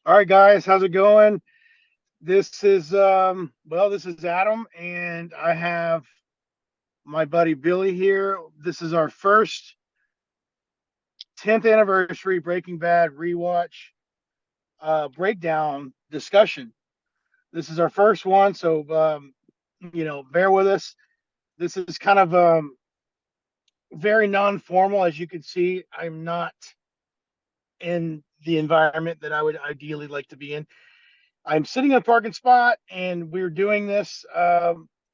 All right, guys, how's it going? This is Adam, and I have my buddy Billy here. This is our first 10th anniversary Breaking Bad rewatch breakdown discussion. This is our first one, so bear with us. This is kind of very non-formal, as you can see. I'm not in the environment that I would ideally like to be in. I'm sitting in a parking spot, and we're doing this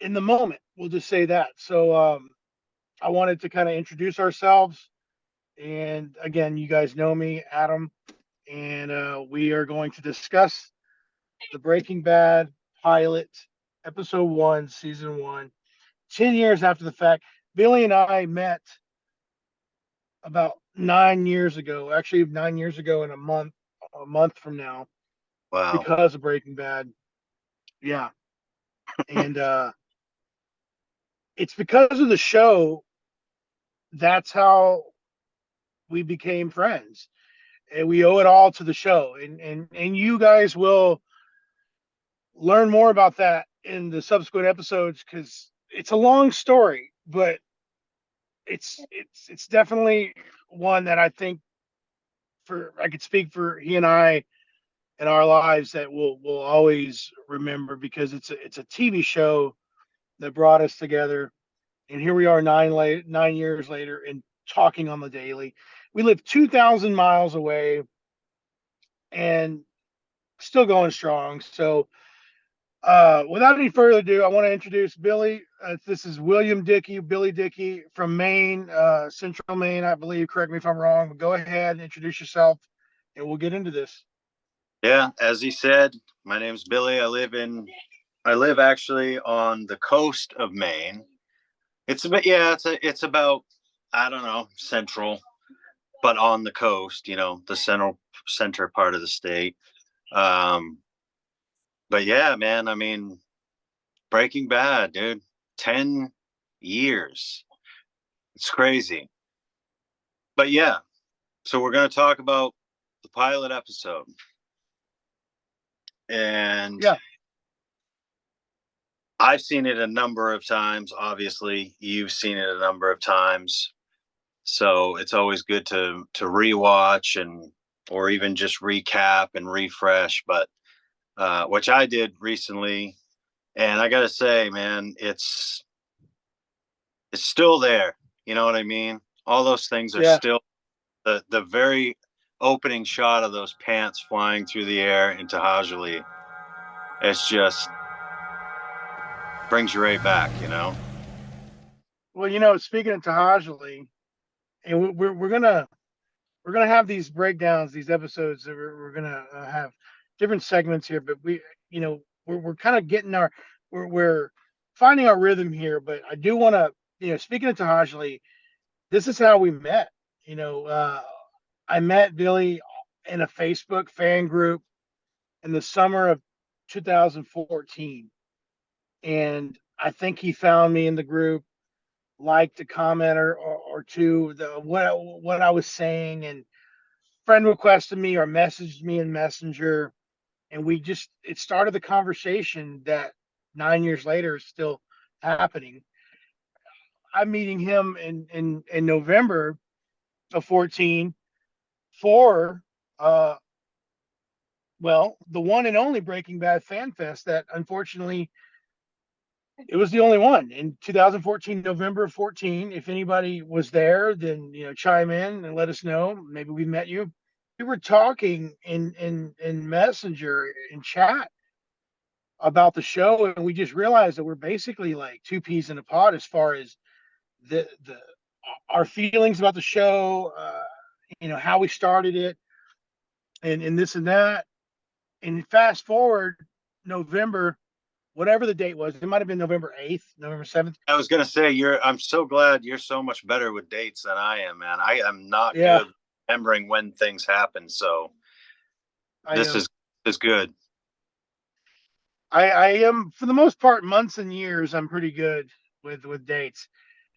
in the moment. We'll just say that. So I wanted to kind of introduce ourselves, and again, you guys know me, Adam, and we are going to discuss the Breaking Bad pilot, episode one, season one. 10 years after the fact, Billy and I met about 9 years ago. Actually, 9 years ago in a month from now, Wow. because of Breaking Bad. Yeah, and it's because of the show. That's how we became friends, and we owe it all to the show. And you guys will learn more about that in the subsequent episodes because it's a long story, but it's definitely one that I think, for I could speak for he and I in our lives, that we'll always remember, because it's a TV show that brought us together. And here we are 9 years later and talking on the daily. We live 2,000 miles away and still going strong. So, without any further ado, I want to introduce Billy. This is William Dickey, Billy Dickey from Maine, Central Maine, I believe. Correct me if I'm wrong, but go ahead and introduce yourself, and we'll get into this. Yeah, as he said, my name's Billy. I live actually on the coast of Maine. It's about I don't know, central, but on the coast, the center part of the state. Um but yeah, man, I mean, Breaking Bad, dude. 10 years. It's crazy. But yeah, so we're going to talk about the pilot episode. And Yeah, I've seen it a number of times. Obviously, you've seen it a number of times. So it's always good to rewatch and or even just recap and refresh. But which I did recently, and I gotta say, man, it's still there. You know what I mean? All those things are yeah. still the very opening shot of those pants flying through the air into Hajali. It's just brings you right back, you know. Well, speaking of Tahajali, and we're gonna have these breakdowns, these episodes that we're gonna have different segments here, but we're kind of getting we're finding our rhythm here. But I do want to, speaking of Tahajali, this is how we met. You know, uh, I met Billy in a Facebook fan group in the summer of 2014, and I think he found me in the group, liked a comment or two, what I was saying, and friend requested me or messaged me in Messenger, and it started the conversation that 9 years later is still happening. I'm meeting him in November of 14 for the one and only Breaking Bad Fan Fest, that unfortunately it was the only one in 2014, November of 14. If anybody was there, then chime in and let us know. Maybe we met you. We were talking in Messenger, in chat, about the show, and we just realized that we're basically like two peas in a pod as far as the our feelings about the show, how we started it, and this and that. And fast forward November, whatever the date was, it might have been November 8th, November 7th. I was gonna say I'm so glad you're so much better with dates than I am, man. I am not Yeah, good remembering when things happen, so I this know. is good. I am, for the most part, months and years. I'm pretty good with dates.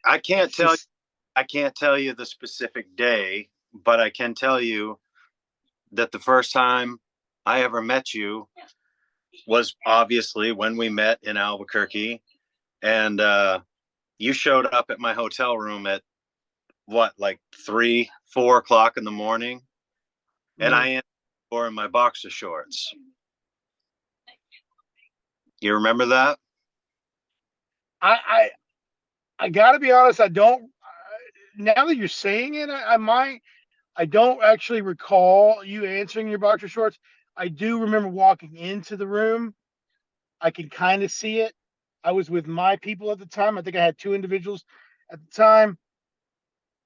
I can't It's tell just I can't tell you the specific day, but I can tell you that the first time. I ever met you was obviously when we met in Albuquerque, and you showed up at my hotel room at what, like 3, 4 o'clock in the morning, and Mm. I am wearing my boxer shorts. You remember that? I, I, I gotta be honest. I don't. Now that you're saying it, I might. I don't actually recall you answering your boxer shorts. I do remember walking into the room. I can kind of see it. I was with my people at the time. I think I had two individuals at the time.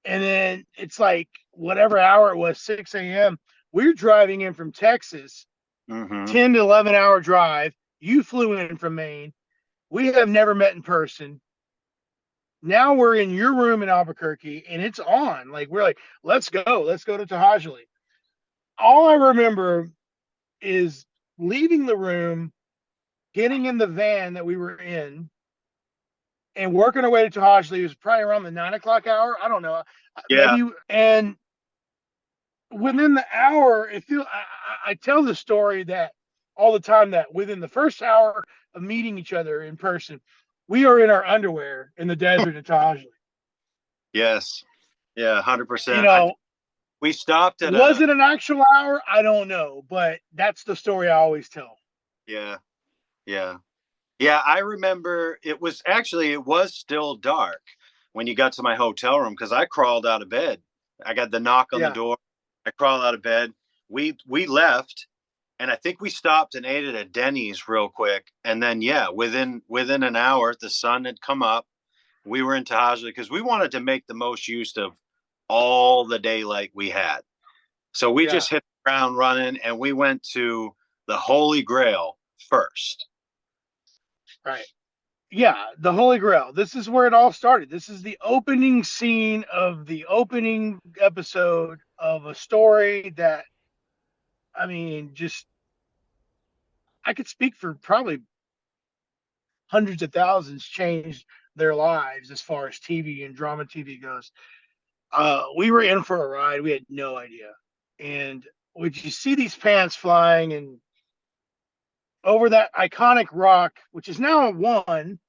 And then it's like whatever hour it was, 6 a.m. We're driving in from Texas, Mm-hmm. 10 to 11 hour drive. You flew in from Maine. We have never met in person. Now we're in your room in Albuquerque and it's on. Like, we're like, let's go. Let's go to Tahajali. All I remember is leaving the room, getting in the van that we were in, and working our way to Tahajli. It was probably around the 9 o'clock hour. I don't know. Yeah. And within the hour, I tell the story that all the time that within the first hour of meeting each other in person, we are in our underwear in the desert at Tajli. Yes. Yeah. You 100%. know, We stopped at was a. it an actual hour? I don't know, but that's the story I always tell. Yeah. Yeah. Yeah. I remember it was still dark when you got to my hotel room because I crawled out of bed. I got the knock on the Yeah, door. I crawled out of bed. We left, and I think we stopped and ate at a Denny's real quick. And then yeah, within an hour, the sun had come up. We were in Tajaja because we wanted to make the most use of all the daylight we had. So we yeah, just hit the ground running, and we went to the Holy Grail first. right. Yeah, the Holy Grail. This is where it all started. This is the opening scene of the opening episode of a story that, I mean, just I could speak for probably hundreds of thousands changed their lives as far as TV and drama TV goes. We were in for a ride. We had no idea. And would you see these pants flying and over that iconic rock, which is now one?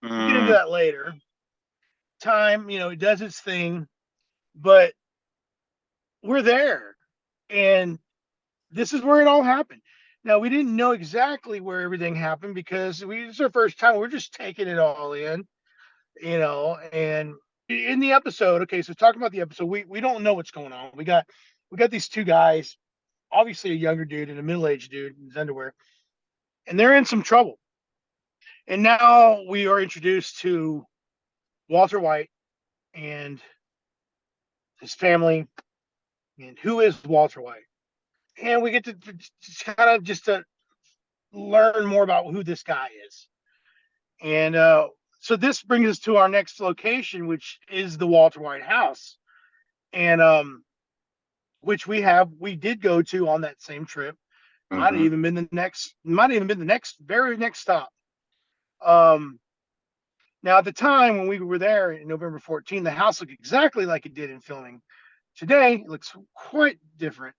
We'll get into Mm, that later. Time, it does its thing, but we're there. And this is where it all happened. Now, we didn't know exactly where everything happened because it's our first time. We're just taking it all in, and in the episode, okay, so talking about the episode, we don't know what's going on. We got these two guys, obviously a younger dude and a middle-aged dude in his underwear, and they're in some trouble. And now we are introduced to Walter White and his family, and who is Walter White. And we get to kind of just to learn more about who this guy is. And so this brings us to our next location, which is the Walter White house. And which we did go to on that same trip. mm-hmm. Might have even been the very next stop. Um, Now at the time when we were there in November 14, the house looked exactly like it did in filming. Today it looks quite different,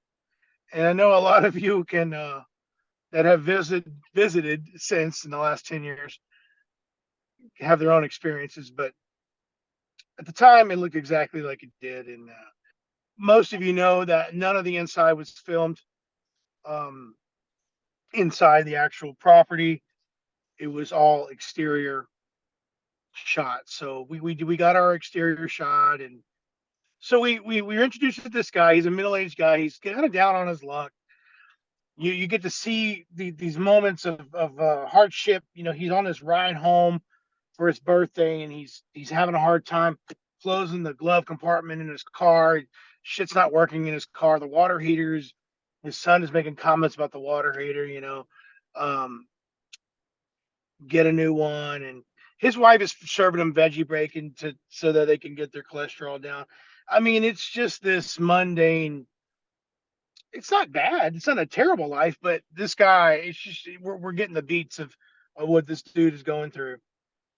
and I know a lot of you can that have visited since in the last 10 years have their own experiences. But at the time, it looked exactly like it did, and most of you know that none of the inside was filmed um, inside the actual property. It was all exterior shot. So we got our exterior shot, and so we were introduced to this guy. He's a middle aged guy. He's kind of down on his luck. You get to see these moments of hardship. He's on his ride home for his birthday, and he's having a hard time closing the glove compartment in his car. Shit's not working in his car. The water heaters. His son is making comments about the water heater. Um, get a new one, and his wife is serving him veggie bacon to so that they can get their cholesterol down. I mean, it's just this mundane. It's not bad. It's not a terrible life, but this guy, it's just we're getting the beats of what this dude is going through.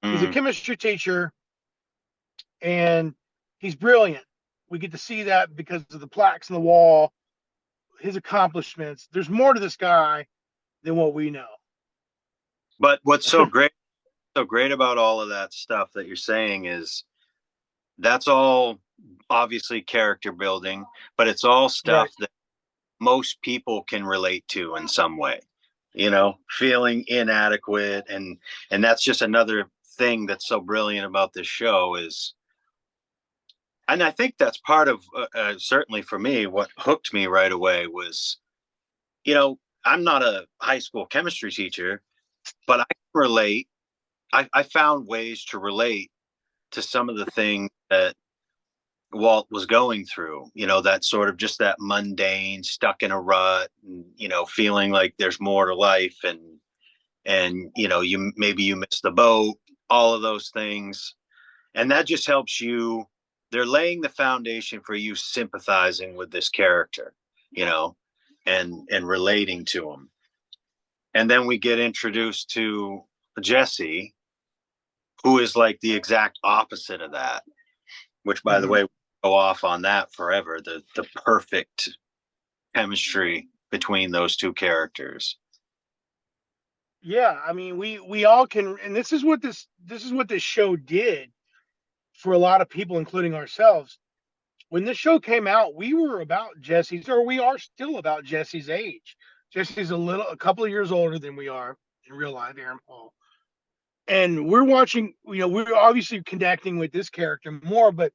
He's a Mm. chemistry teacher, and he's brilliant. We get to see that because of the plaques on the wall. his accomplishments. There's more to this guy than what we know. But what's so great about all of that stuff that you're saying is that's all obviously character building, but it's all Right. stuff that most people can relate to in some way. Feeling inadequate, and that's just another thing that's so brilliant about this show is, and I think that's part of certainly for me what hooked me right away was, you know, I'm not a high school chemistry teacher, but I can relate. I found ways to relate to some of the things that Walt was going through, that sort of just that mundane, stuck in a rut, and, feeling like there's more to life, and you miss the boat, all of those things. And that just helps you. They're laying the foundation for you sympathizing with this character, you know, and relating to him. And then we get introduced to Jesse, who is like the exact opposite of that, which by the Mm-hmm. way, go off on that forever. The perfect chemistry between those two characters. Yeah, I mean, we all can, and this is what this show did for a lot of people, including ourselves. When this show came out, we were about Jesse's, or we are still about Jesse's age. Jesse's a couple of years older than we are in real life, Aaron Paul. And we're watching, we're obviously connecting with this character more, but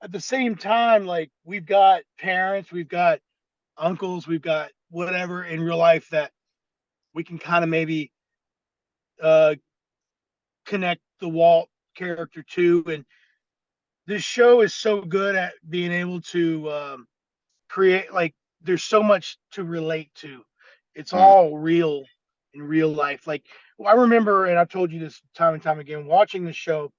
at the same time, like we've got parents, we've got uncles, we've got whatever in real life that we can kind of maybe uh, connect the Walt character to. And this show is so good at being able to create, like, there's so much to relate to. It's Mm, all real in real life. Like, well, I remember, and I've told you this time and time again, watching the show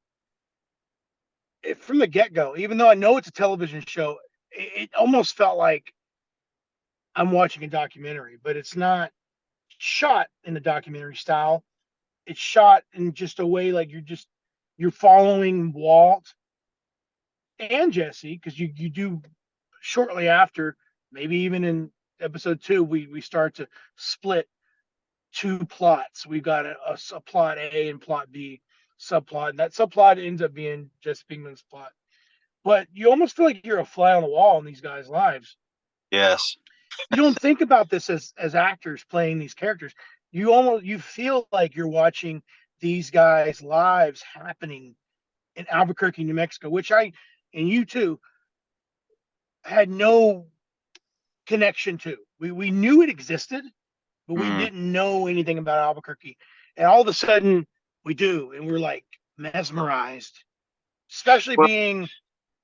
from the get go, even though I know it's a television show, it almost felt like I'm watching a documentary, but it's not shot in the documentary style. It's shot in just a way like you're following Walt and Jesse, because you do shortly after, maybe even in episode 2, we start to split two plots. We've got a plot A and plot B subplot, and that subplot ends up being Jesse Pinkman's plot. But you almost feel like you're a fly on the wall in these guys' lives. yes. You don't think about this as actors playing these characters. You feel like you're watching these guys' lives happening in Albuquerque, New Mexico, which I and you too had no connection to. We knew it existed, but we Mm. didn't know anything about Albuquerque. And all of a sudden we do, and we're like mesmerized, especially Well, being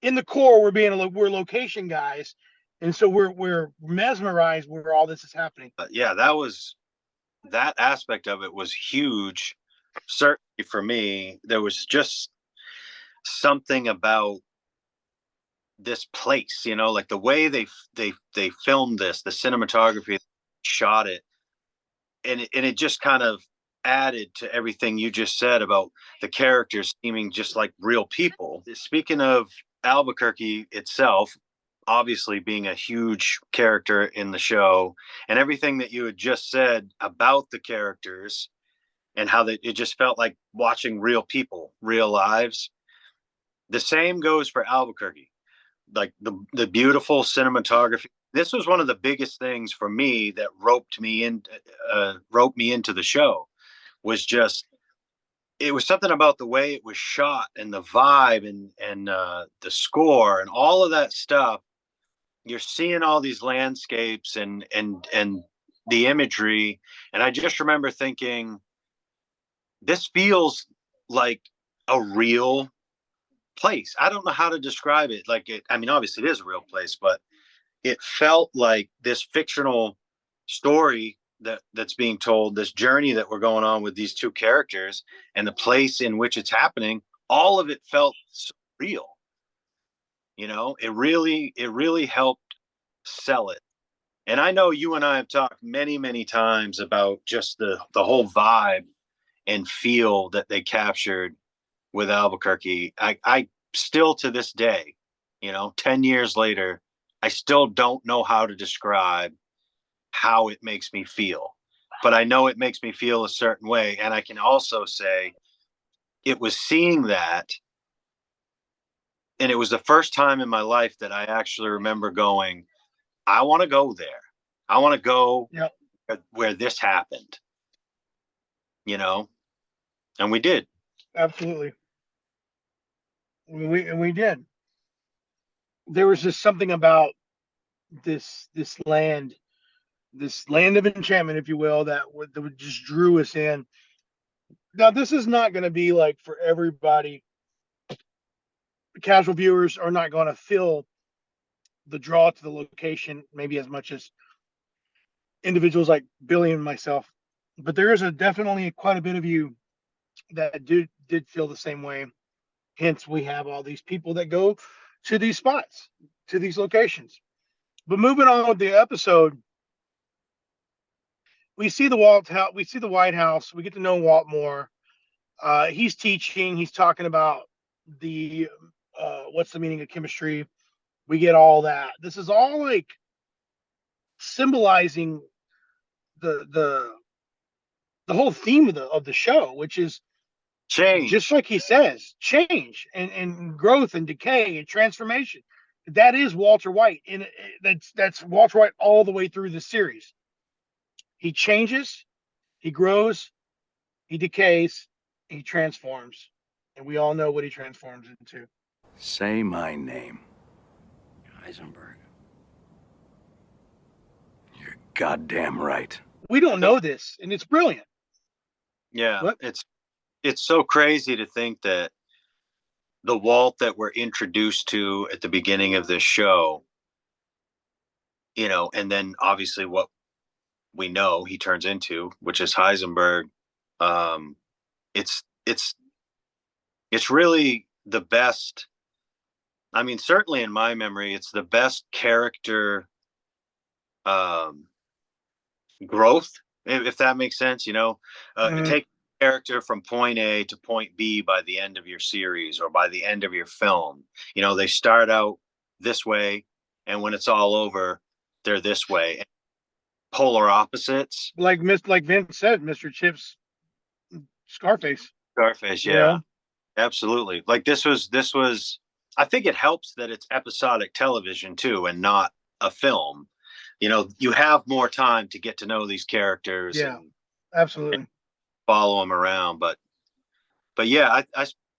in the core. We're location guys, and so we're mesmerized where all this is happening. yeah, that aspect of it was huge. Certainly for me, there was just something about this place, like the way they filmed this, the cinematography, shot it, and it just kind of added to everything you just said about the characters seeming just like real people. Speaking of Albuquerque itself, obviously being a huge character in the show, and everything that you had just said about the characters and how it just felt like watching real people, real lives. The same goes for Albuquerque, like the beautiful cinematography. This was one of the biggest things for me that roped me into the show. Was just, it was something about the way it was shot and the vibe and the score and all of that stuff. You're seeing all these landscapes and the imagery, and I just remember thinking, this feels like a real place. I don't know how to describe it. I mean, obviously it is a real place, but it felt like this fictional story that's being told, this journey that we're going on with these two characters and the place in which it's happening. All of it felt so real. It really helped sell it. And I know you and I have talked many, many times about just the whole vibe and feel that they captured with Albuquerque. I still to this day, 10 years later, I still don't know how to describe how it makes me feel, but I know it makes me feel a certain way. And I can also say it was seeing that. And it was the first time in my life that I actually remember going, I want to go there. I want to go Yep, where this happened, you know? And we did. absolutely. We did. There was just something about this this land of enchantment, if you will, that would just drew us in. Now, this is not going to be like for everybody. Casual viewers are not going to feel the draw to the location maybe as much as individuals like Billy and myself. But there is a definitely quite a bit of you that did feel the same way. Hence, we have all these people that go to these spots, to these locations. But moving on with the episode, we see the we see the White House. We get to know Walt more. He's teaching. He's talking about the what's the meaning of chemistry. We get all that. This is all like symbolizing the the the whole theme of the show, which is just Change. like he says, change and growth and decay and transformation. That is Walter White, and that's Walter White all the way through the series. He changes, he grows, he decays, he transforms, and we all know what he transforms into. Say my name. Heisenberg. You're goddamn right. We don't know this, and it's brilliant. Yeah. What? It's so crazy to think that the Walt that we're introduced to at the beginning of this show, and then obviously what we know he turns into, which is Heisenberg. Um, it's it's it's really the best. I mean, certainly in my memory, it's the best character um, growth, if that makes sense. Mm, Take character from point A to point B by the end of your series or by the end of your film. They start out this way, and when it's all over, they're this way. Polar opposites. like Vince said, Mr. Chips, Scarface. Scarface, You yeah, know, absolutely. Like this was. I think it helps that it's episodic television too, and not a film. You have more time to get to know these characters yeah, and absolutely. follow them around. But yeah,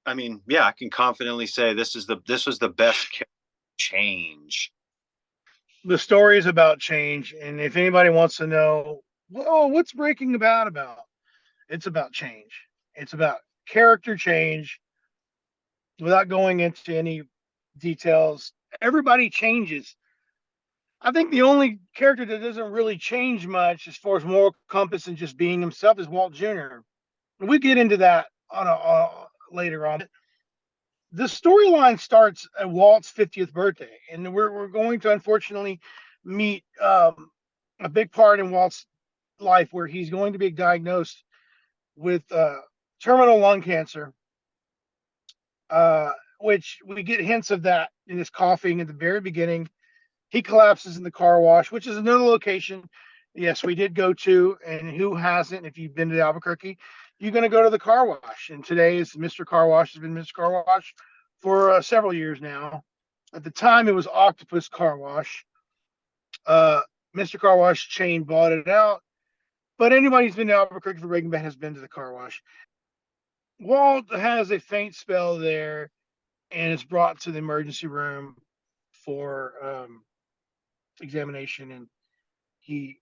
I mean, yeah, I can confidently say this was the best change. The story is about change, and if anybody wants to know, oh, what's Breaking Bad about? It's about change. It's about character change. Without going into any details, everybody changes. I think the only character that doesn't really change much as far as moral compass and just being himself is Walt Jr. We get into that later on. The storyline starts at Walt's 50th birthday, and we're going to unfortunately meet a big part in Walt's life where he's going to be diagnosed with terminal lung cancer, uh, which we get hints of that in his coughing at the very beginning. He collapses in the car wash, which is another location. Yes, we did go to, and who hasn't? If you've been to Albuquerque, you're going to go to the car wash. And today is Mr. Car Wash has been Mr. Car Wash for several years now. At the time, it was Octopus Car Wash. Uh, Mr. Car Wash chain bought it out, but anybody who's been to Albuquerque for Breaking Bad has been to the car wash. Walt has a faint spell there and is brought to the emergency room for examination, and he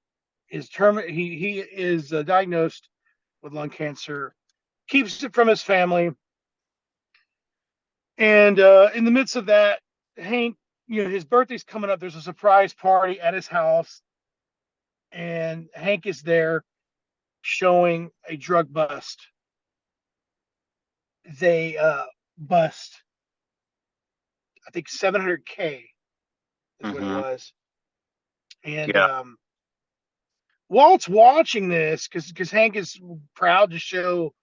he is diagnosed with lung cancer, keeps it from his family, and in the midst of that, Hank, his birthday's coming up. There's a surprise party at his house, and Hank is there showing a drug bust. They bust, I think 700K is what it Mm-hmm. was, and Yeah. Walt's watching this because Hank is proud to show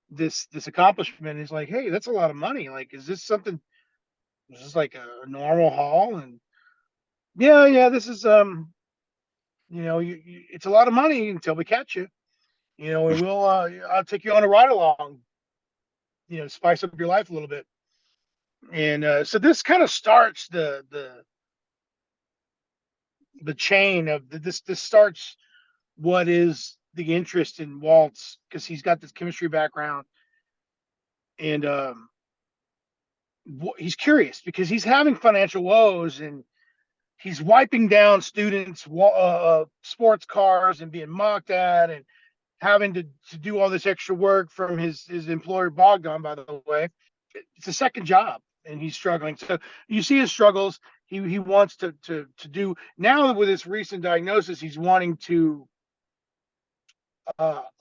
this accomplishment. He's like, hey, that's a lot of money. Like, is this something? Is this like a normal haul? And yeah, this is It's a lot of money until we catch you. And I'll take you on a ride along. Spice up your life a little bit. And so this kind of starts the chain of this. This starts what is the interest in Waltz because he's got this chemistry background, and he's curious because he's having financial woes and he's wiping down students' sports cars and being mocked at and having to do all this extra work from his employer Bogdan, by the way. It's a second job and he's struggling. So you see his struggles. He wants to do now with his recent diagnosis, he's wanting to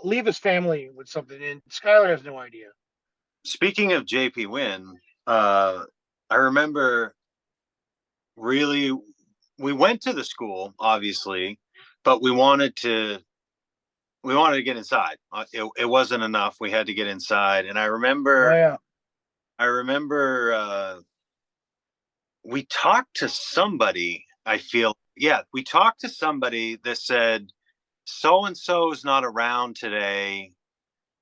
leave his family with something. And Skylar has no idea. Speaking of JP Wynn, I remember really we went to the school, obviously, but we wanted to get inside. It wasn't enough. We had to get inside. And I remember, we talked to somebody, we talked to somebody that said, so-and-so is not around today.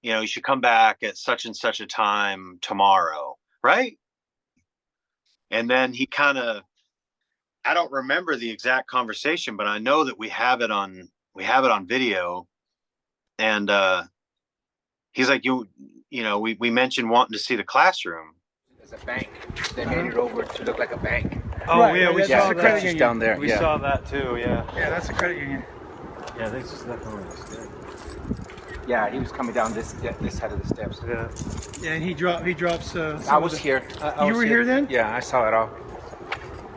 You should come back at such and such a time tomorrow. Right. And then he kind of, I don't remember the exact conversation, but I know that we have it on video. And he's like, we mentioned wanting to see the classroom. There's a bank. They made it over to look like a bank. Oh, right, yeah, we saw the credit union down there. We saw that too, yeah. Yeah, that's the credit union. Yeah, this is definitely the stairs. Yeah, he was coming down this side of the steps. Yeah. Yeah, and he drops. I was here. You were here then? Yeah, I saw it all.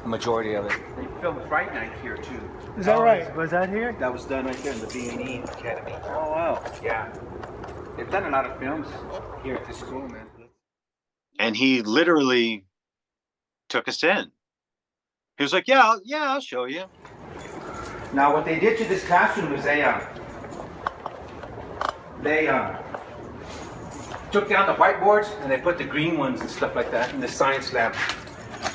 The majority of it. They filmed Fright Night here too. Is that right? Was that here? That was done right there in the B&E Academy. Oh wow. Yeah. They've done a lot of films here at this school, man. And he literally took us in. He was like, yeah, I'll show you. Now, what they did to this classroom is they took down the whiteboards and they put the green ones and stuff like that in the science lab.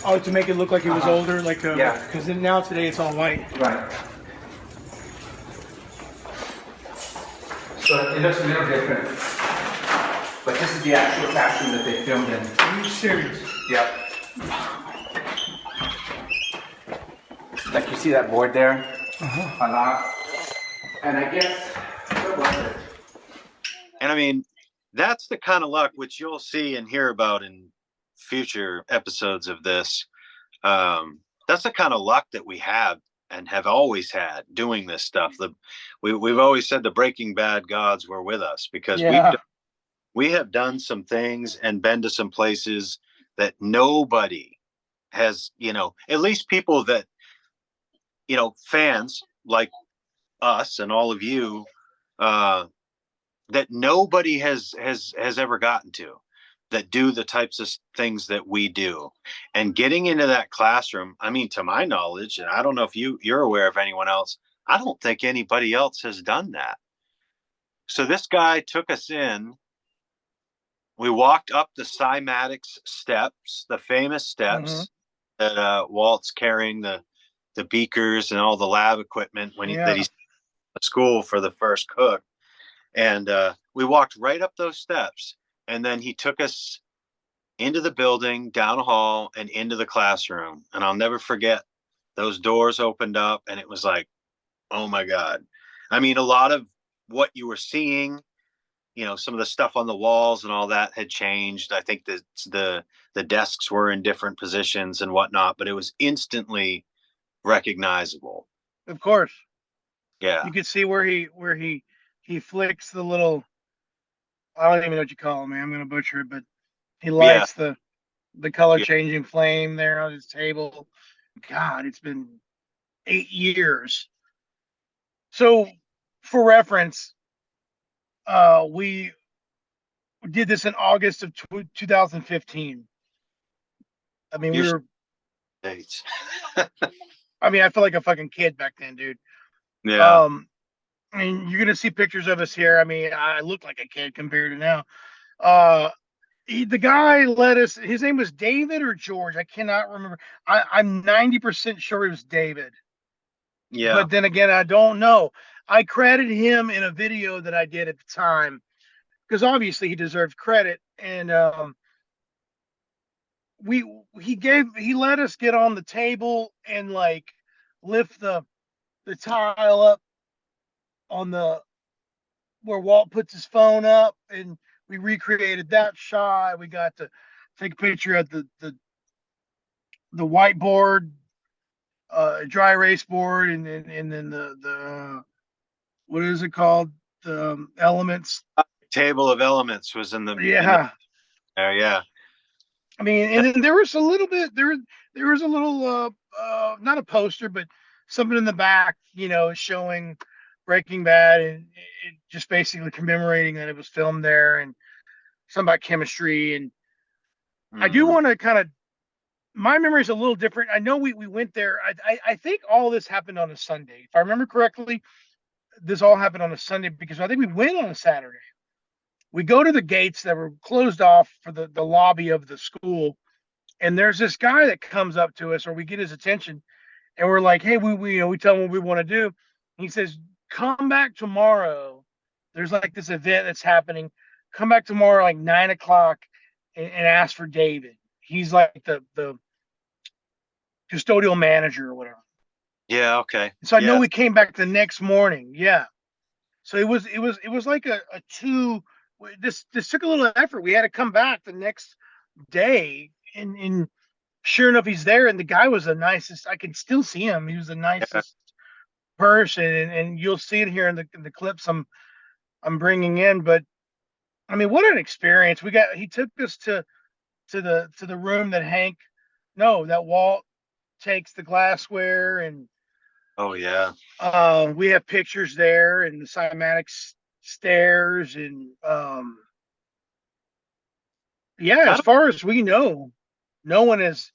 Oh, to make it look like it was older, like yeah. Because now today it's all white. Right. So it looks a little different. But this is the actual classroom that they filmed in. Are you serious? Yep. Like you see that board there? A lot. And I guess, what was it? And I mean, that's the kind of luck which you'll see and hear about in future episodes of this. That's the kind of luck that we have and have always had doing this stuff. We've always said the Breaking Bad gods were with us because we have done some things and been to some places that nobody has, at least people that, fans like us and all of you, that nobody has ever gotten to, that do the types of things that we do. And getting into that classroom, I mean, to my knowledge, and I don't know if you're aware of anyone else, I don't think anybody else has done that. So this guy took us in. We walked up the cymatics steps, the famous steps that Walt's carrying the beakers and all the lab equipment that he's at school for the first cook. And we walked right up those steps. And then he took us into the building, down a hall, and into the classroom. And I'll never forget, those doors opened up and it was like, oh my God. I mean, a lot of what you were seeing, some of the stuff on the walls and all that had changed. I think that the desks were in different positions and whatnot, but it was instantly recognizable. Of course. Yeah. You could see where he flicks the little, I don't even know what you call it, man. I'm going to butcher it, but he lights the color changing flame there on his table. God, it's been 8 years. So for reference, we did this in August of 2015. I mean, we were dates. I mean, I felt like a fucking kid back then, dude. Yeah. I mean, you're gonna see pictures of us here. I mean, I look like a kid compared to now. The guy led us. His name was David or George. I cannot remember. I'm 90% sure it was David. Yeah. But then again, I don't know. I credit him in a video that I did at the time because obviously he deserved credit. And we he let us get on the table and like lift the tile up on the where Walt puts his phone up, and we recreated that shot. We got to take a picture of the whiteboard, dry erase board, and then the what is it called? The elements. Table of elements was in the Yeah, there. Yeah. I mean, and then there was a little bit there was a little not a poster, but something in the back, showing Breaking Bad and it just basically commemorating that it was filmed there and something about chemistry. And I do Mhm. want to kind of my memory is a little different. I know we went there. I think all this happened on a Sunday. If I remember correctly, this all happened on a Sunday because I think we went on a Saturday. We go to the gates that were closed off for the lobby of the school, and there's this guy that comes up to us, or we get his attention, and we're like, hey, we tell him what we want to do. He says, come back tomorrow. There's like this event that's happening. Come back tomorrow like 9 o'clock and ask for David. He's like the custodial manager or whatever. Yeah. Okay. So I know Yeah. we came back the next morning. Yeah. So it was like a two. This took a little effort. We had to come back the next day, and sure enough, he's there. And the guy was the nicest. I can still see him. He was the Yeah. nicest person, and you'll see it here in the clips I'm bringing in. But I mean, what an experience! He took us to the room that that Walt takes the glassware, and Oh yeah. we have pictures there and the cymatics stairs, and yeah, I as don't. far as we know, no one has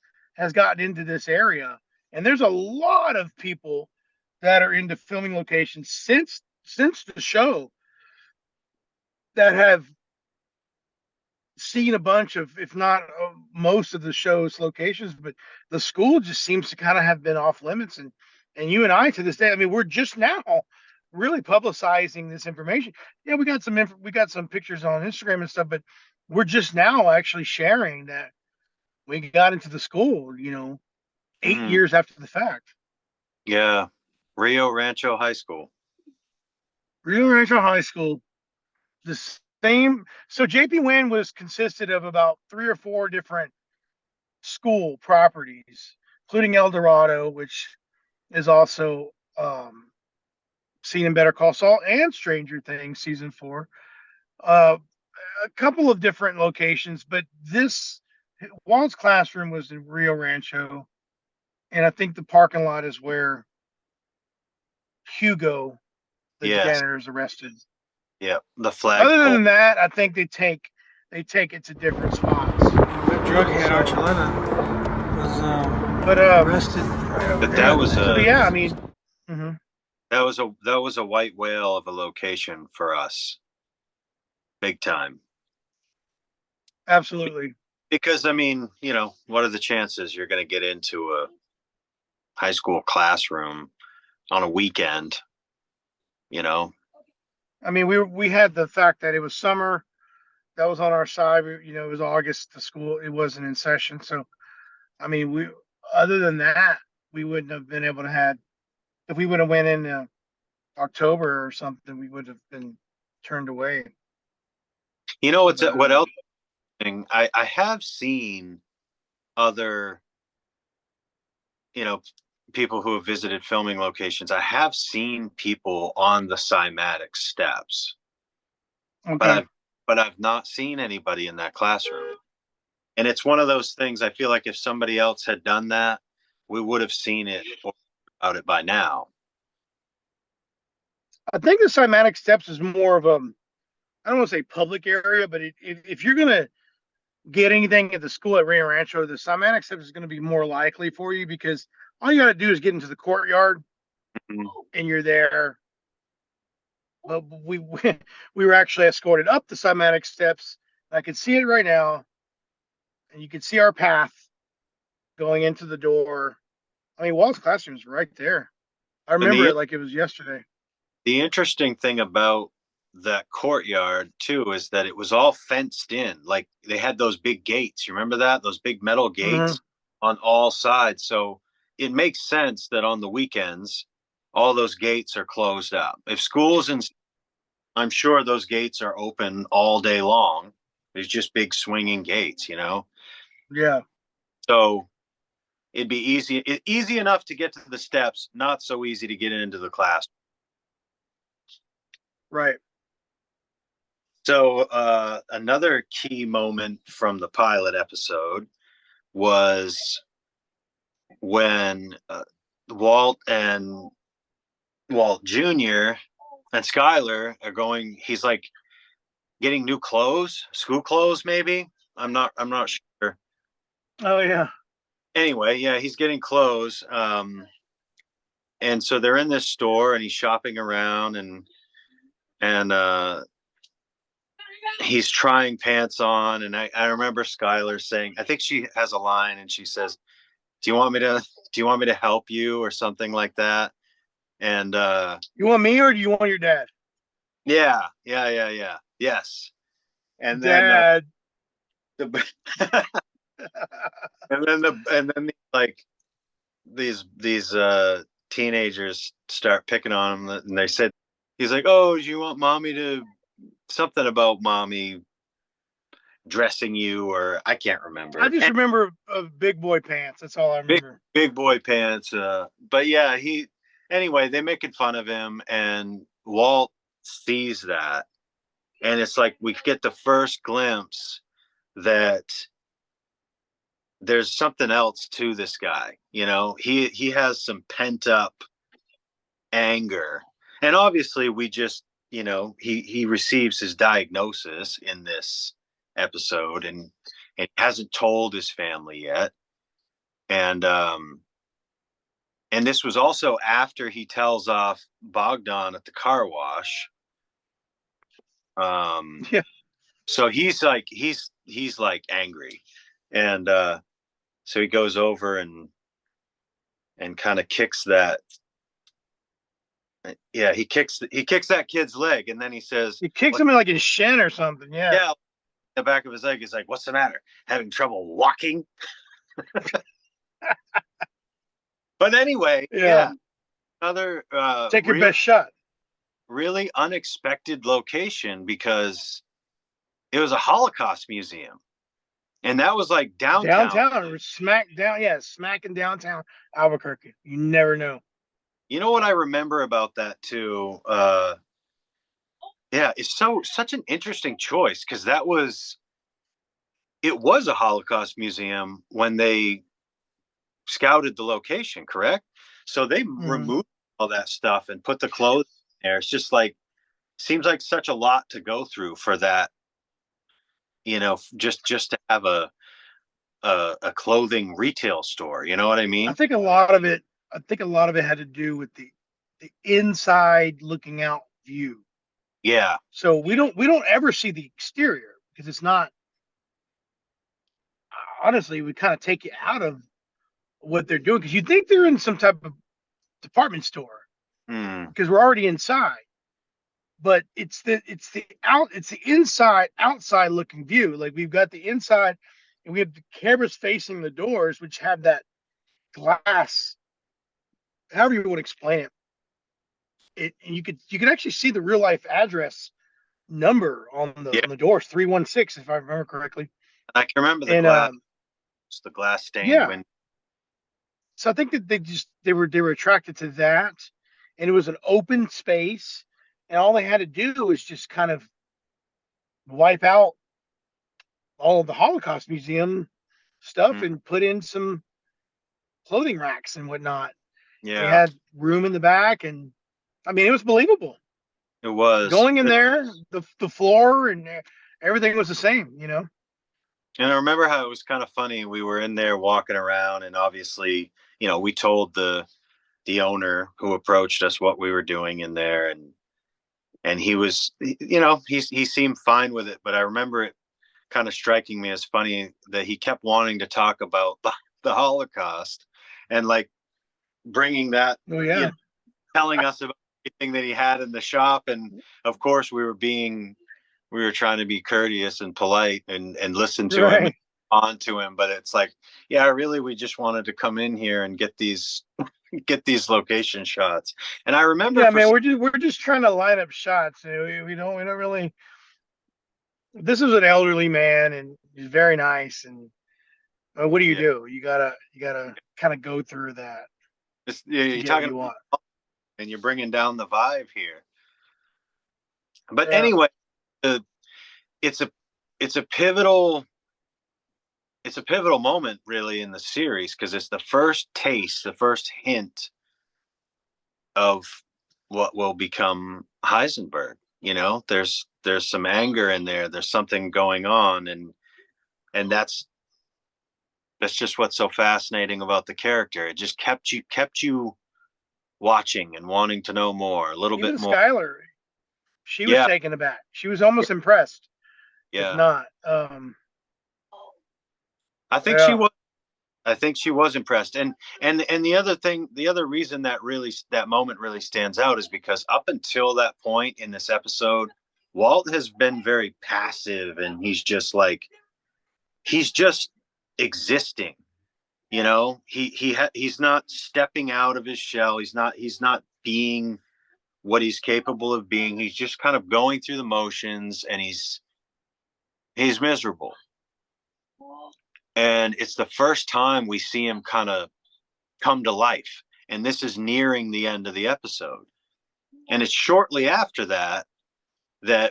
gotten into this area, and there's a lot of people that are into filming locations since the show that have seen a bunch of, if not most of the show's locations, but the school just seems to kind of have been off limits. And you and I to this day, I mean, we're just now really publicizing this information. Yeah, we got some pictures on Instagram and stuff, but we're just now actually sharing that we got into the school, 8 Mhm. years after the fact. Yeah. Rio Rancho High School. Rio Rancho High School, the same. So JP Wan was consisted of about 3 or 4 different school properties, including El Dorado, which is also seen in Better Call Saul and Stranger Things season 4. Uh, a couple of different locations, but this Walt's classroom was in Rio Rancho, and I think the parking lot is where Hugo, the Yes. janitor, is arrested. Yeah. The Other flagpole. than that, I think they take it to different spots. That drug head So, Archuleta was but arrested right over But there. that was so a yeah, I mean, mhm, that was a white whale of a location for us. Big time. absolutely. Because I mean, what are the chances you're going to get into a high school classroom on a weekend? You know. I mean, we had the fact that it was summer. That was on our side. It was August. The school it wasn't in session. So I mean, we other than that, we wouldn't have been able to had if we would have went in October or something. We would have been turned away. You know But what else? I have seen other you know people who have visited filming locations. I have seen people on the cymatic steps, but okay, I've not seen anybody in that classroom. And it's one of those things. I feel like if somebody else had done that, we would have seen it or about it by now. I think the cymatic steps is more of a I don't want to say public area, but if you're gonna get anything at the school at Rio Rancho, the cymatic steps is going to be more likely for you because all you got to do is get into the courtyard Mhm. and you're there. But we were actually escorted up the cymatic steps. I can see it right now, and you can see our path going into the door. I mean, Walt's classroom is right there. I And remember it like it was yesterday. the interesting thing about that courtyard too is that it was all fenced in. Like they had those big gates. You remember that? Those big metal Hmm. gates on all sides. So it makes sense that on the weekends, all those gates are closed up. If schools and I'm sure those gates are open all day long. There's just big swinging gates, you know? Yeah, So it'd be easy enough to get to the steps, not so easy to get into the class. right. So another key moment from the pilot episode was when Walt Jr. and Skyler are going. He's like getting new clothes, school clothes, maybe. I'm not sure. Oh yeah. Anyway, yeah, he's getting clothes. And so they're in this store, and he's shopping around, and he's trying pants on. And I remember Skylar saying, I think she has a line, and she says, do you want me to help you or something like that? And You want me or do you want your dad? yeah, yes. And then Dad. the and then like these teenagers start picking on him, and they said, he's like, oh, do you want mommy to, something about mommy dressing you, or I can't I remember. just And remember of big boy pants. That's all I big remember. big boy pants. But yeah, he anyway, they making fun of him, and Walt sees that, and it's like we get the first glimpse that there's something else to this guy. You know, he has some pent up anger, and obviously we just, he receives his diagnosis in this episode, and hasn't told his family yet, and this was also after he tells off Bogdan at the car wash. um Yeah. so he's like angry, and so he goes over and kind of kicks that, yeah, he kicks that kid's leg, and then he says, He kicks what? him in like his shin or something. Yeah. Yeah, the back of his leg. He's like, what's the matter, having trouble walking? But anyway, Yeah. yeah, another Take your best shot. really unexpected location, because it was a Holocaust museum, and that was like downtown. Downtown or smack down. Yeah, smack in downtown Albuquerque. You never know. You know what I remember about that too? Yeah, it's such an interesting choice, because it was a Holocaust museum when they scouted the location, correct? So they Mhm. removed all that stuff and put the clothes there. It's just like, seems like such a lot to go through for that, just to have a clothing retail store. You know what I I mean? think a lot of it. I think a lot of it had to do with the inside looking out view. Yeah. So we don't ever see the exterior because it's not, honestly, we kind of take you out of what they're doing because you think they're in some type of department store Hmm. because we're already inside. But it's the inside outside looking view. Like we've got the inside and we have the cameras facing the doors, which have that glass, however you would explain it, and you could actually see the real life address number Yeah. on the doors, 316 if I remember correctly. I can remember And the glass stained yeah, window. so I think that they were attracted to that, and it was an open space, and all they had to do was just kind of wipe out all of the Holocaust Museum stuff Mm, and put in some clothing racks and whatnot. They yeah, had room in the back, and I mean, it was believable. it was. Going in there, the floor and everything was the same, you know. And I remember how it was kind of funny. We were in there walking around, and obviously, we told the owner who approached us what we were doing in there, and he was, he seemed fine with it. But I remember it kind of striking me as funny that he kept wanting to talk about the Holocaust, and like bringing that, Oh yeah, telling us about everything that he had in the shop, and of course we were trying to be courteous and polite and listen to him and Right. on to him. But it's like, yeah, really, we just wanted to come in here and get these location shots. And I remember Yeah, for man, we're just trying to line up shots. We don't really. This is an elderly man, and he's very nice. And what do? yeah, You gotta kind of go through that to you're get what talking you want. and you're bringing down the vibe here. But Yeah. anyway, uh, it's a it's a pivotal moment really in the series because it's the first taste, the first hint of what will become Heisenberg. There's some anger in there. There's something going on, and that's just what's so fascinating about the character. It just kept you watching and wanting to know more, a little Even bit more. Skylar, she was Yeah, taken aback. She was almost impressed, if yeah. not. I think she Yeah. was. I think she was impressed. And the other thing, the other reason that moment really stands out is because up until that point in this episode, Walt has been very passive, and he's just existing. He's not stepping out of his shell. He's not being what he's capable of being. He's just kind of going through the motions, and he's miserable. And it's the first time we see him kind of come to life. And this is nearing the end of the episode. And it's shortly after that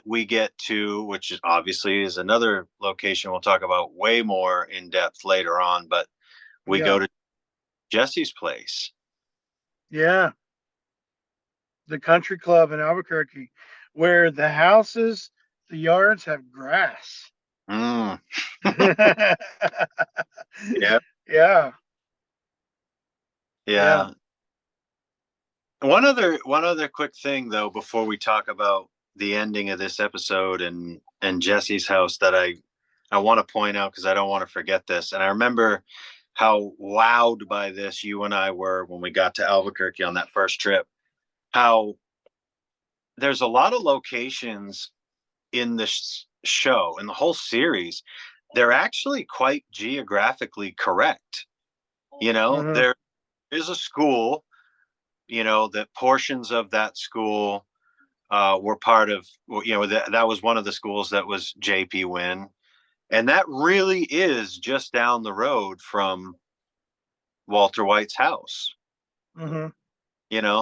we get to, which is obviously is another location we'll talk about way more in depth later on, but we go Yeah. to Jesse's place. Yeah. The country club in Albuquerque, where the yards have grass. Mm, Yeah. yeah, Yeah. yeah. One other quick thing though before we talk about the ending of this episode and Jesse's house that I want to point out because I don't want to forget this. And I remember how wowed by this you and I were when we got to Albuquerque on that first trip. How there's a lot of locations in this show in the whole series. They're actually quite geographically correct. Hmm. There is a school, that portions of that school were part of, that was one of the schools that was JP Wynn. And that really is just down the road from Walter White's house, Hmm.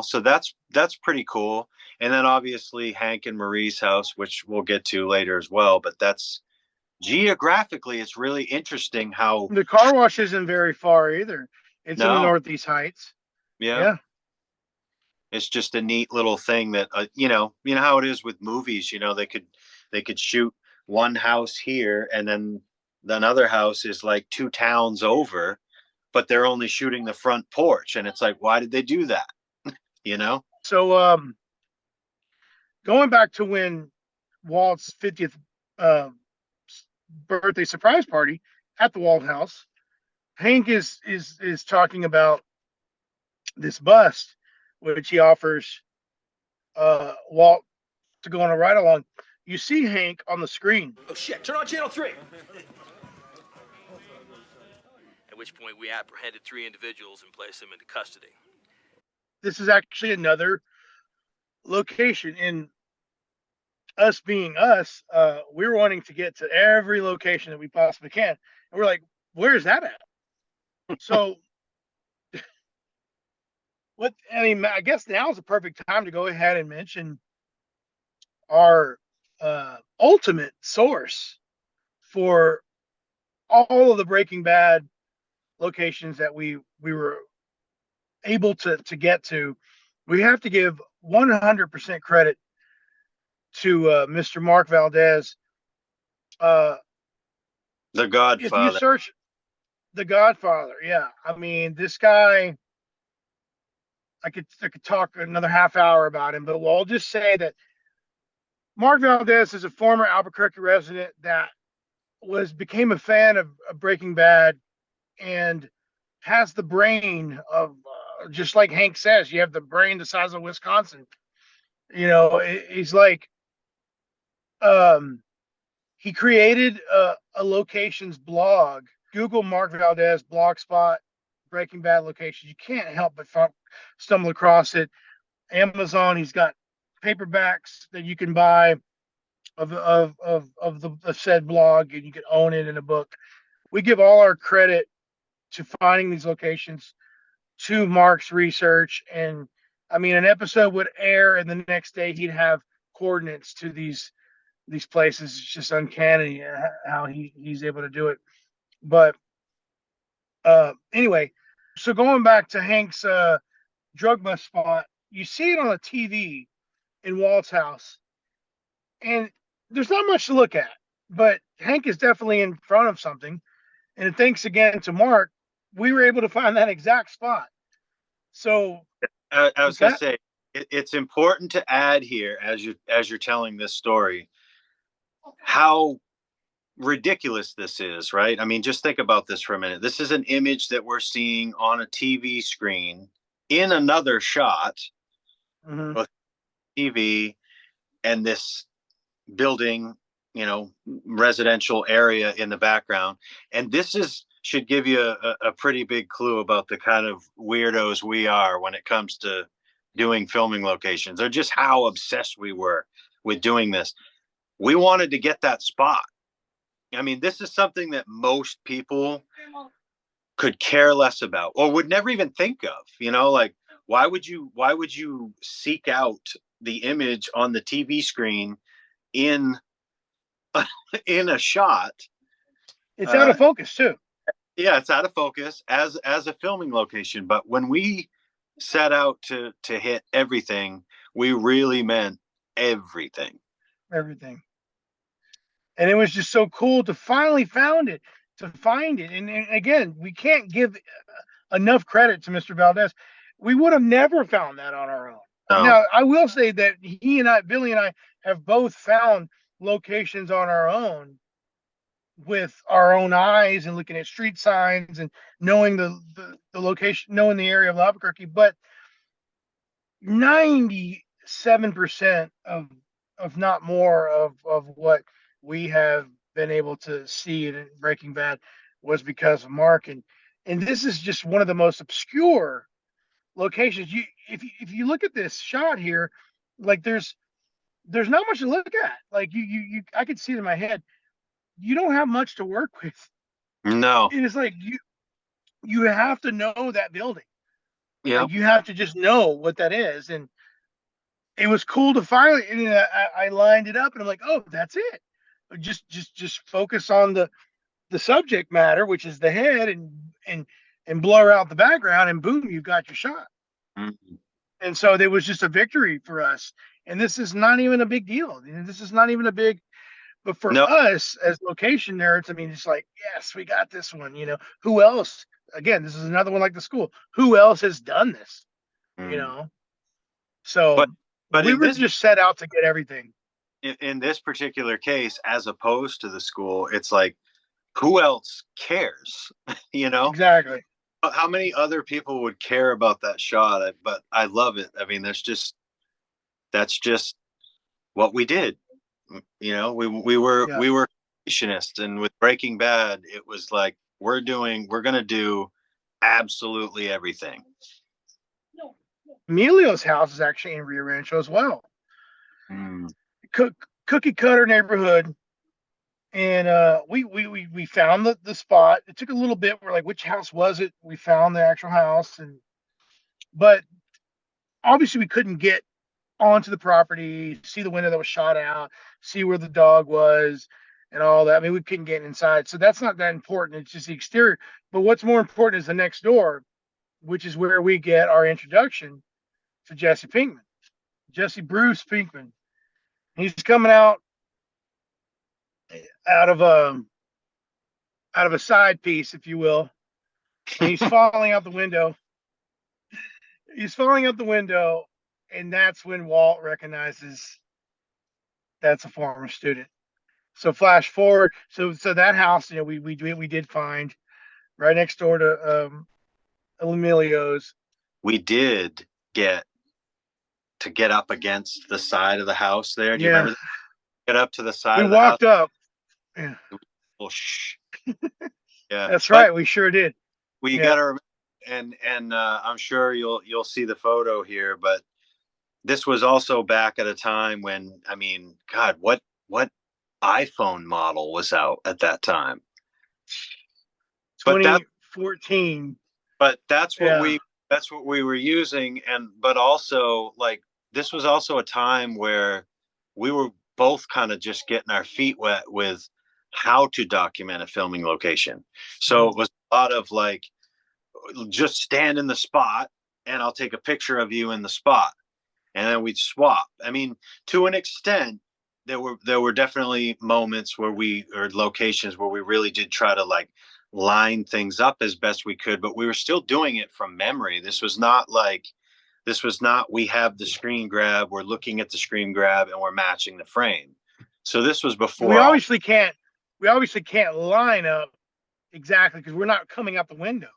so that's pretty cool. And then obviously Hank and Marie's house, which we'll get to later as well. But that's geographically, it's really interesting how, The car wash isn't very far either. It's in the no, Northeast Heights. yeah, Yeah. it's just a neat little thing that you know how it is with movies. They could shoot one house here, and then another house is like two towns over, but they're only shooting the front porch, and it's like, why did they do that? you know So, going back to when Walt's 50th uh, birthday surprise party at the Walt house, Hank is talking about this bust, which he offers Walt to go on a ride along. You see Hank on the screen. Oh shit, turn on channel 3. At which point we apprehended 3 individuals and placed them into custody. This is actually another location. In us being us, we're wanting to get to every location that we possibly can. And we're like, where's that at? So I guess now is the perfect time to go ahead and mention our ultimate source for all of the Breaking Bad locations that we were able to get to. We have to give 100% credit to Mr. Mark Valdez. Uh, the if you Godfather. search The Godfather, yeah, I mean this guy, I could talk another half hour about him, but I'll just say that Mark Valdez is a former Albuquerque resident that became a fan of Breaking Bad and has the brain of just like Hank says, you have the brain the size of Wisconsin. He's like, um, he created a locations blog. Google Mark Valdez blogspot Breaking Bad locations. You can't help but stumble across it. Amazon. He's got paperbacks that you can buy of the said blog, and you can own it in a book. We give all our credit to finding these locations to Mark's research, and I mean, an episode would air, and the next day he'd have coordinates to these places. It's just uncanny how he's able to do it. But anyway, so going back to Hank's drug bust spot, you see it on a TV in Walt's house, and there's not much to look at, but Hank is definitely in front of something. And thanks again to Mark, we were able to find that exact spot. So I was what's going to that? say it's important to add here as you're telling this story how ridiculous this is, right? I mean, just think about this for a minute. This is an image that we're seeing on a TV screen in another shot Mm-hmm. with TV and this building, residential area in the background. And this should give you a pretty big clue about the kind of weirdos we are when it comes to doing filming locations, or just how obsessed we were with doing this. We wanted to get that spot. I mean, this is something that most people could care less about or would never even think of, like why would you seek out the image on the TV screen in in a shot? It's out of focus too. Yeah, it's out of focus as a filming location. But when we set out to hit everything, we really meant everything. Everything. And it was just so cool to finally find it. And again, we can't give enough credit to Mr. Valdez. We would have never found that on our own. No. Now, I will say that Billy and I, have both found locations on our own with our own eyes and looking at street signs and knowing the location, knowing the area of Albuquerque. But 97% of not more of what we have been able to see in Breaking Bad was because of Mark. And this is just one of the most obscure locations. If you look at this shot here, like there's not much to look at. Like I could see it in my head. You don't have much to work with. No. It is like you have to know that building. Yeah. Like you have to just know what that is. And it was cool to finally, and I lined it up, and I'm like, oh, that's it. Just focus on the subject matter, which is the head, and blur out the background, and boom, you got your shot. Mm-hmm. And so there was just a victory for us. And this is not even a big deal. This is not even a big, but for No. us as location nerds, I mean, it's like, yes, we got this one. Who else? Again, this is another one like the school. Who else has done this? Mm. So But we in were this just set out to get everything. in this particular case, as opposed to the school, it's like, who else cares? Exactly. How many other people would care about that shot? But I love it. I mean, that's just what we did. We were creationists, and with Breaking Bad, it was like we're gonna do absolutely everything. Emilio's house is actually in Rio Rancho as well. Mm. Cookie cutter neighborhood. And we found the spot. It took a little bit. We're like, which house was it? We found the actual house, but obviously we couldn't get onto the property, see the window that was shot out, see where the dog was, and all that. I mean, we couldn't get inside, so that's not that important. It's just the exterior. But what's more important is the next door, which is where we get our introduction to Jesse Pinkman, Jesse Bruce Pinkman. He's coming out out of a side piece, if you will, and he's falling out the window. He's falling out the window, and that's when Walt recognizes that's a former student. So flash forward, so that house, we did find right next door to Emilio's. we did get to get up against the side of the house there. Do you Yeah. remember that? Get up to the side We of the house? walked up. Yeah. Oh, shh. Yeah. That's But right. We sure did. we Yeah. got to remember, and I'm sure you'll see the photo here, but this was also back at a time when, I mean, God, what iPhone model was out at that time? But that 2014. but that's what Yeah. we were using, and but also like this was also a time where we were both kind of just getting our feet wet with how to document a filming location. So it was a lot of like just stand in the spot and I'll take a picture of you in the spot, and then we'd swap. I mean, to an extent, there were definitely moments where we or locations where we really did try to like line things up as best we could, but we were still doing it from memory. This was not we have the screen grab, we're looking at the screen grab, and we're matching the frame. So this was We before all. obviously can't. We obviously can't line up exactly because we're not coming out the window.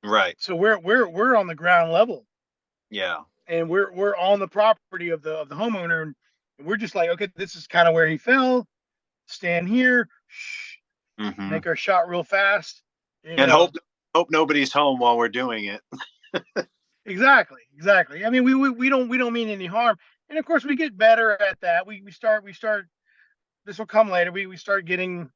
Right. So we're on the ground level, Yeah. and we're on the property of the homeowner, and we're just like, okay, this is kind of where he fell. Stand here, shh, Hmm. make our shot real fast. You And know, hope nobody's home while we're doing it. exactly. I mean, we don't mean any harm, and of course we get better at that. We start. This will come later. We start getting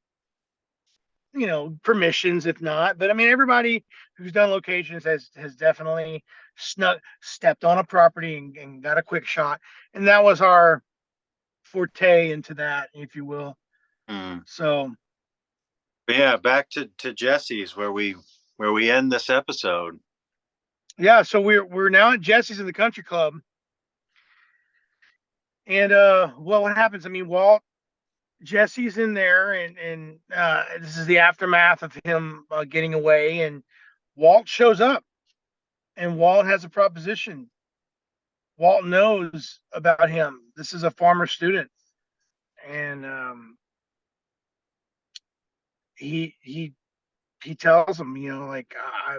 permissions if not, but I mean everybody who's done locations has definitely stepped on a property and got a quick shot, and that was our forte into that, if you will. Mm. So But yeah, back to Jesse's where we end this episode. yeah, so we're now at Jesse's in the country club, and well, what happens, I mean, Walt, Jesse's in there, and this is the aftermath of him getting away, and Walt shows up, and Walt has a proposition. Walt knows about him. This is a former student, and he tells him, like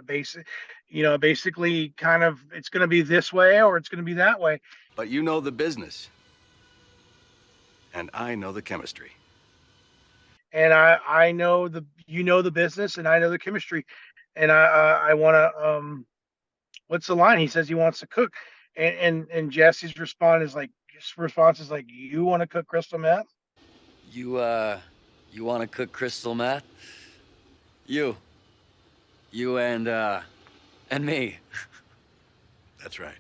basically, kind of, it's going to be this way or it's going to be that way. But you know the business. And I know the chemistry. And I know the business, and I know the chemistry, and I want to what's the line? He says he wants to cook, and Jesse's response is like, you want to cook crystal meth? You want to cook crystal meth? You. You and me. That's right.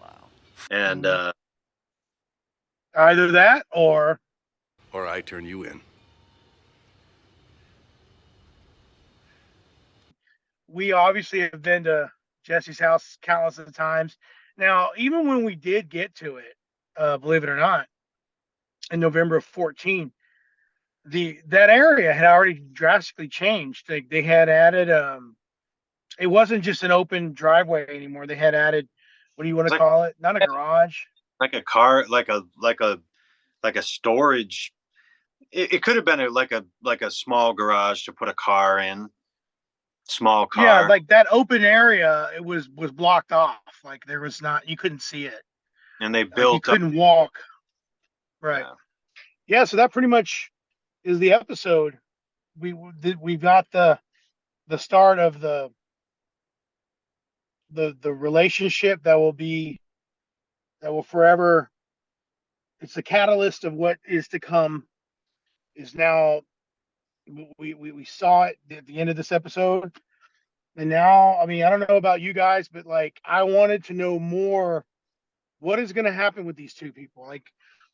Wow. And Either that or Or I turn you in. we obviously have been to Jesse's house countless of times. Now, even when we did get to it, believe it or not, in November of 14, that area had already drastically changed. They had added it wasn't just an open driveway anymore. They had added, what do you want it's to like call it? Not a garage. like a car, like a storage. It could have been like a small garage to put a car in, small Yeah, car, like that open area, it was blocked off. Like there was not, you couldn't see it. and they Like you built up. couldn't walk. Right. Yeah. Yeah, so that pretty much is the episode. We got the start of the relationship that will forever, it's the catalyst of what is to come, is now, we saw it at the end of this episode, and now, I mean, I don't know about you guys, but like I wanted to know more. What is going to happen with these two people? Like,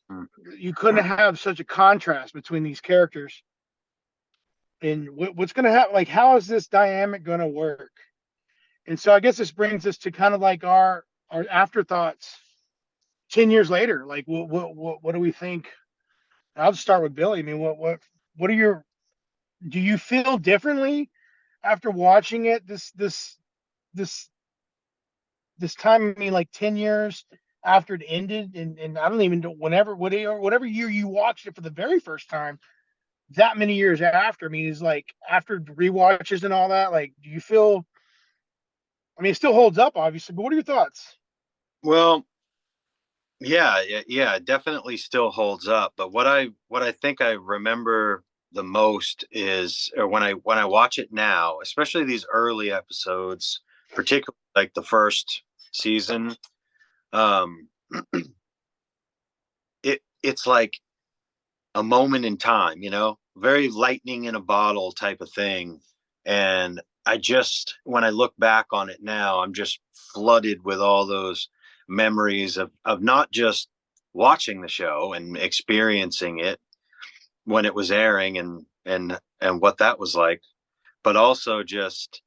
Mm. you couldn't have such a contrast between these characters, and what's going to happen, like how is this dynamic going to work? And so I guess this brings us to kind of like our afterthoughts 10 years later. Like what do we think? I'll just start with Billy. I mean, what are your, do you feel differently after watching it this this time? I mean, like 10 years after it ended, and I don't even know, whatever year you watched it for the very first time, that many years after. I mean, is like after rewatches and all that, like do you feel I mean, it still holds up, obviously. But what are your thoughts? Well, yeah, it definitely still holds up. But what I think I remember the most is, or when I watch it now, especially these early episodes, particularly like the first season, um, it's like a moment in time, very lightning in a bottle type of thing. And when I look back on it now, I'm just flooded with all those memories of not just watching the show and experiencing it when it was airing and what that was like, but also just,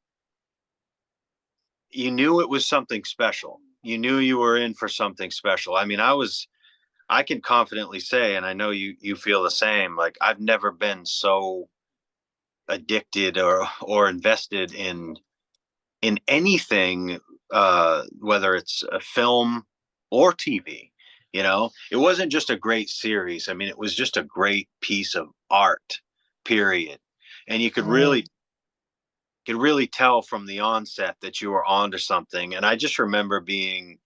you knew it was something special. You knew you were in for something special. I mean, I can confidently say, and I know you feel the same, like I've never been so addicted or invested in anything, whether it's a film or TV. It wasn't just a great series. I mean, it was just a great piece of art, period. And you could really tell from the onset that you were onto something. And I just remember being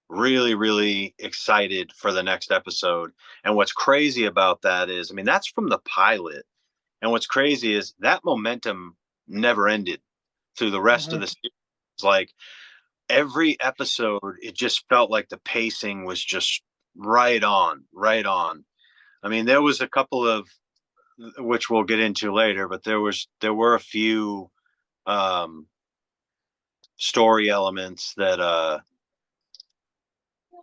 really, really excited for the next episode. And what's crazy about that is, I mean, that's from the pilot. And what's crazy is that momentum never ended through the rest of Mm-hmm. the series. Like every episode, it just felt like the pacing was just right on, right on. I mean, there was a couple of, which we'll get into later, but there were a few um story elements that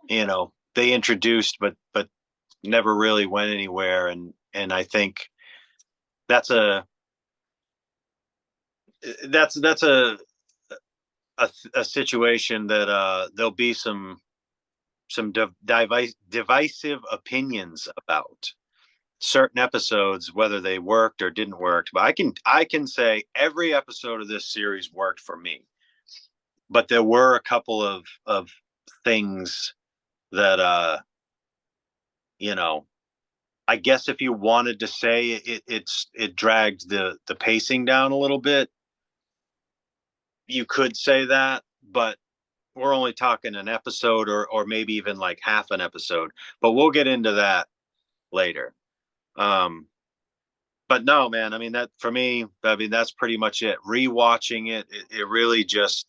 they introduced but never really went anywhere. And I think that's a that's a situation that there'll be some divisive opinions about certain episodes, whether they worked or didn't work. But I can say every episode of this series worked for me. But there were a couple of things that you know I guess if you wanted to say it dragged the pacing down a little bit, you could say that. But we're only talking an episode or maybe even like half an episode. But we'll get into that later. Um, but no, man, I mean, that for me, I mean, that's pretty much it. Rewatching it really just,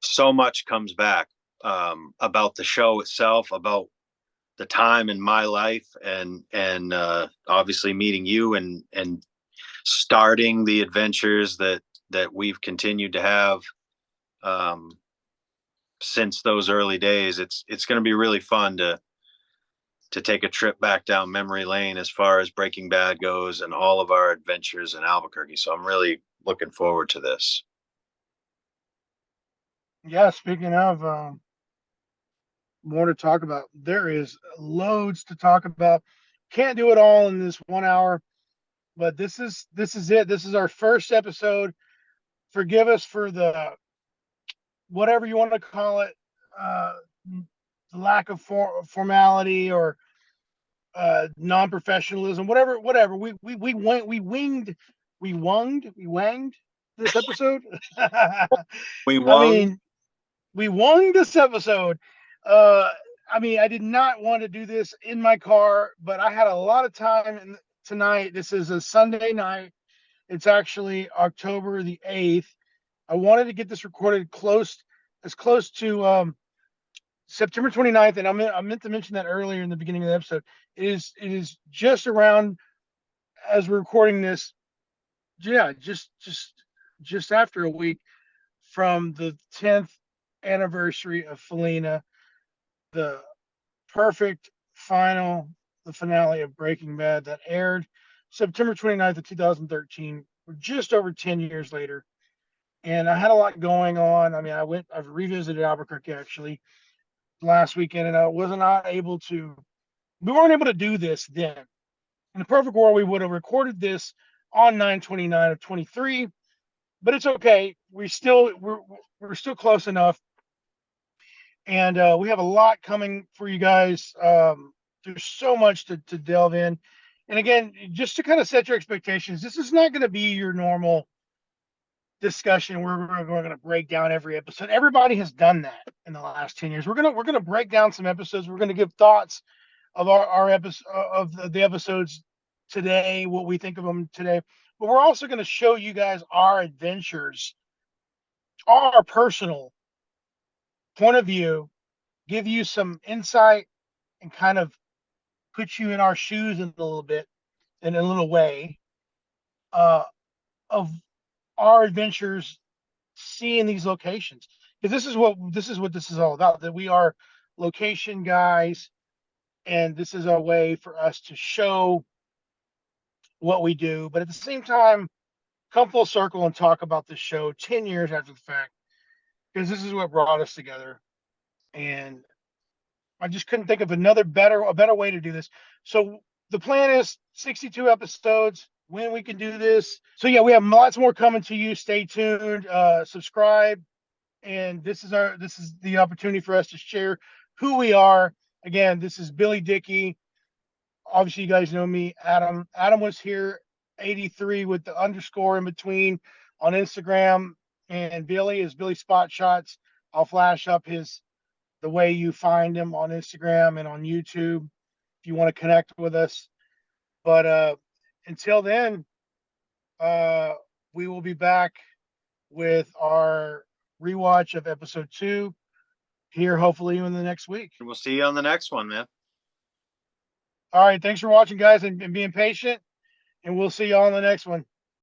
so much comes back about the show itself, about the time in my life, and obviously meeting you and starting the adventures that we've continued to have um, since those early days. It's going to be really fun to take a trip back down memory lane as far as Breaking Bad goes and all of our adventures in Albuquerque. So I'm really looking forward to this. Yeah. Speaking of more to talk about, there is loads to talk about. Can't do it all in this 1 hour, but this is it. This is our first episode. Forgive us for the whatever you want to call it, uh, the lack of formality or non-professionalism, whatever. We wanged this episode. We I won. mean, we won this episode. Uh, I mean, I did not want to do this in my car, but I had a lot of time tonight. This is a Sunday night. It's actually October the 8th. I wanted to get this recorded as close to September 29th, and I meant to mention that earlier in the beginning of the episode. It is just around as we're recording this. Yeah, just after a week from the 10th anniversary of Felina, the perfect final, the finale of Breaking Bad that aired September 29th of 2013. We're just over 10 years later. And I had a lot going on. I mean, I've revisited Albuquerque actually last weekend, and we weren't able to do this then. In the perfect world, we would have recorded this on 9/29 of 23, but it's okay. We're still close enough, and we have a lot coming for you guys. There's so much to delve in, and again, just to kind of set your expectations, this is not going to be your normal discussion. We're going to break down every episode. Everybody has done that in the last 10 years. We're going to break down some episodes. We're going to give thoughts of our episode of the episodes today, what we think of them today. But we're also going to show you guys our adventures, our personal point of view, give you some insight, and kind of put you in our shoes in a little bit, in a little way, of our adventures seeing these locations. Because this is all about. That we are location guys, and this is a way for us to show what we do, but at the same time, come full circle and talk about this show 10 years after the fact, because this is what brought us together. And I just couldn't think of a better way to do this. So the plan is 62 episodes when we can do this. So yeah, we have lots more coming to you. Stay tuned, subscribe. And this is the opportunity for us to share who we are. Again, this is Billy Dickey. Obviously you guys know me. Adam was here, 83 with the underscore in between on Instagram, and Billy is Billy Spot Shots. I'll flash up the way you find him on Instagram and on YouTube if you want to connect with us. But until then, we will be back with our rewatch of episode 2 here, hopefully in the next week. We'll see you on the next one, man. All right, thanks for watching, guys, and being patient, and we'll see you all on the next one.